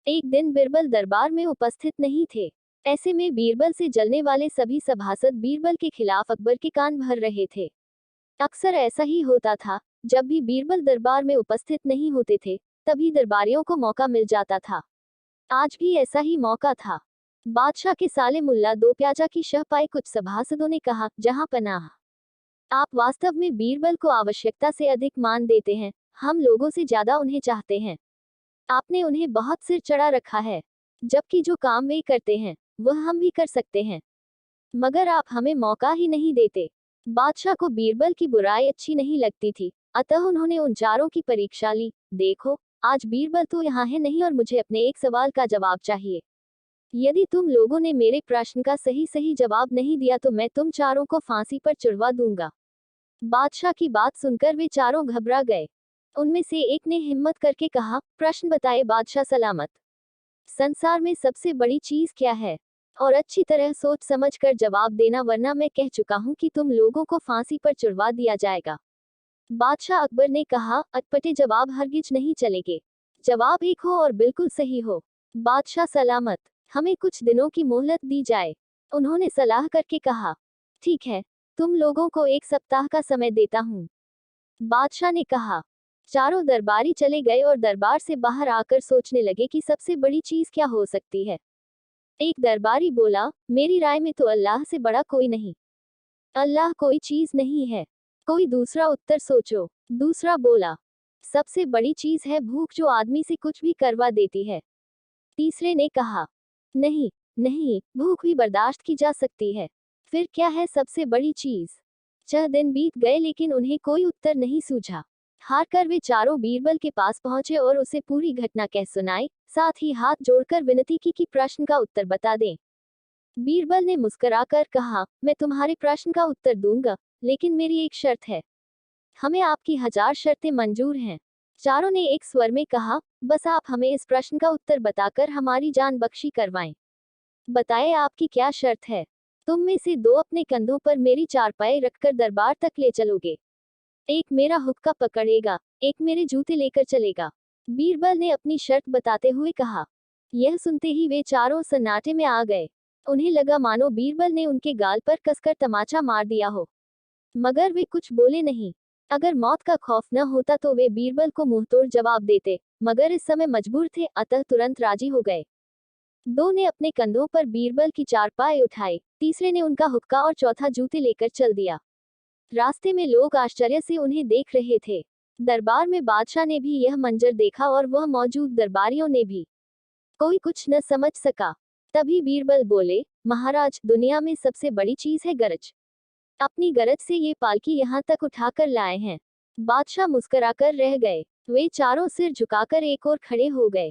एक दिन बीरबल दरबार में उपस्थित नहीं थे। ऐसे में बीरबल से जलने वाले सभी सभासद बीरबल के खिलाफ अकबर के कान भर रहे थे। अक्सर ऐसा ही होता था, जब भी बीरबल दरबार में उपस्थित नहीं होते थे, तभी दरबारियों को मौका मिल जाता था। आज भी ऐसा ही मौका था। बादशाह के साले मुल्ला दो प्याजा की शह पाए कुछ सभासदों ने कहा, जहां पनाह, आप वास्तव में बीरबल को आवश्यकता से अधिक मान देते हैं, हम लोगों से ज्यादा उन्हें चाहते हैं। आपने उन्हें बहुत सिर चढ़ा रखा है, जबकि जो काम वे करते हैं वह हम भी कर सकते हैं, मगर आप हमें मौका ही नहीं देते। बादशाह को बीरबल की बुराई अच्छी नहीं लगती थी, अतः उन्होंने उन चारों की परीक्षा ली। देखो, आज बीरबल तो यहाँ है नहीं और मुझे अपने एक सवाल का जवाब चाहिए। यदि तुम लोगों ने मेरे प्रश्न का सही सही जवाब नहीं दिया तो मैं तुम चारों को फांसी पर चढ़वा दूंगा। बादशाह की बात सुनकर वे चारों घबरा गए। उनमें से एक ने हिम्मत करके कहा, प्रश्न बताए बादशाह सलामत। संसार में सबसे बड़ी चीज क्या है? और अच्छी तरह सोच समझ कर जवाब देना, वरना मैं कह चुका हूं कि तुम लोगों को फांसी पर चढ़वा दिया जाएगा। बादशाह अकबर ने कहा, अटपटे जवाब हरगिज नहीं चलेंगे। जवाब एक हो और बिल्कुल सही हो। बादशाह सलामत, हमें कुछ दिनों की मोहलत दी जाए। उन्होंने सलाह करके कहा, ठीक है, तुम लोगों को एक सप्ताह का समय देता हूँ। बादशाह ने कहा। चारों दरबारी चले गए और दरबार से बाहर आकर सोचने लगे कि सबसे बड़ी चीज क्या हो सकती है। एक दरबारी बोला, मेरी राय में तो अल्लाह से बड़ा कोई नहीं। अल्लाह कोई चीज नहीं है। कोई दूसरा उत्तर सोचो। दूसरा बोला, सबसे बड़ी चीज है भूख, जो आदमी से कुछ भी करवा देती है। तीसरे ने कहा, नहीं नहीं, भूख भी बर्दाश्त की जा सकती है। फिर क्या है सबसे बड़ी चीज? 6 दिन बीत गए लेकिन उन्हें कोई उत्तर नहीं सूझा। हार कर वे चारों बीरबल के पास पहुंचे और उसे पूरी घटना कह सुनाई, साथ ही हाथ जोड़कर विनती की कि प्रश्न का उत्तर बता दें। बीरबल ने मुस्कुराकर कहा, मैं तुम्हारे प्रश्न का उत्तर दूंगा, लेकिन मेरी एक शर्त है। हमें आपकी 1000 शर्तें मंजूर हैं। चारों ने एक स्वर में कहा, बस आप हमें इस प्रश्न का उत्तर बताकर हमारी जान बख्शी करवाएं। बताएं आपकी क्या शर्त है? तुम में से 2 अपने कंधों पर मेरी चारपाई रखकर दरबार तक ले चलोगे। एक मेरा हुक्का पकड़ेगा, एक मेरे जूते लेकर चलेगा। बीरबल ने अपनी शर्त बताते हुए कहा। यह सुनते ही वे चारों सन्नाटे में आ गए। उन्हें लगा मानो बीरबल ने उनके गाल पर कसकर तमाचा मार दिया हो, मगर वे कुछ बोले नहीं। अगर मौत का खौफ न होता तो वे बीरबल को मुंहतोड़ जवाब देते, मगर इस समय मजबूर थे, अतः तुरंत राजी हो गए। 2 ने अपने कंधों पर बीरबल की चारपाई उठाई, तीसरे ने उनका हुक्का और चौथा जूते लेकर चल दिया। रास्ते में लोग आश्चर्य से उन्हें देख रहे थे। दरबार में बादशाह ने भी यह मंजर देखा और वह मौजूद दरबारियों ने भी। कोई कुछ न समझ सका। तभी बीरबल बोले, महाराज, दुनिया में सबसे बड़ी चीज है गरज। अपनी गरज से ये पालकी यहाँ तक उठाकर लाए हैं। बादशाह मुस्कुराकर रह गए। वे चारों सिर झुकाकर एक ओर खड़े हो गए।